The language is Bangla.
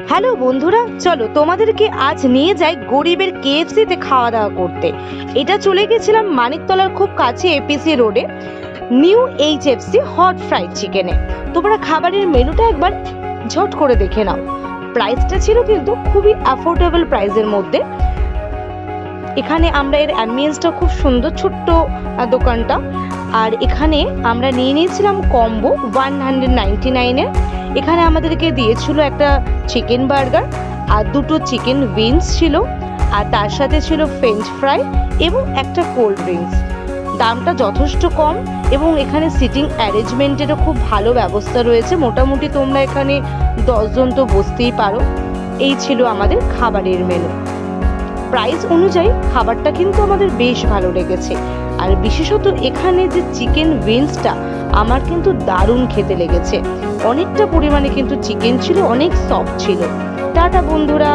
হ্যালো বন্ধুরা, চলো তোমাদেরকে আজ নিয়ে যাই গরিবের কেএফসিতে খাওয়া দাওয়া করতে। এটা চলে গেছিলাম মানিকতলার খুব কাছে এপিসি রোডে নিউ এইচএফসি হট ফ্রাইড চিকেনে। তোমরা খাবারের মেনুটা একবার ঝট করে দেখে নাও। প্রাইসটা ছিল কিন্তু খুবই অ্যাফোর্ডেবল প্রাইসের মধ্যে। এখানে আমরা এর অ্যাম্বিয়েন্সটা খুব সুন্দর, ছোট্ট দোকানটা। আর এখানে আমরা নিয়ে নিয়েছিলাম কম্বো 199-এর। এখানে আমাদেরকে দিয়েছিল একটা চিকেন বার্গার আর দুটো চিকেন উইংস ছিল, আর তার সাথে ছিল ফ্রেঞ্চ ফ্রাই এবং একটা কোল্ড ড্রিঙ্কস। দামটা যথেষ্ট কম এবং এখানে সিটিং অ্যারেঞ্জমেন্টেরও খুব ভালো ব্যবস্থা রয়েছে। মোটামুটি তোমরা এখানে 10 জন তো বসতেই পারো। এই ছিল আমাদের খাবারের মেনু। প্রাইস অনুযায়ী খাবারটা কিন্তু আমাদের বেশ ভালো লেগেছে। আর বিশেষত এখানে যে চিকেন উইংসটা আমার কিন্তু দারুণ খেতে লেগেছে। অনেকটা পরিমাণে কিন্তু চিকেন ছিল, অনেক সফট ছিল। টাটা বন্ধুরা।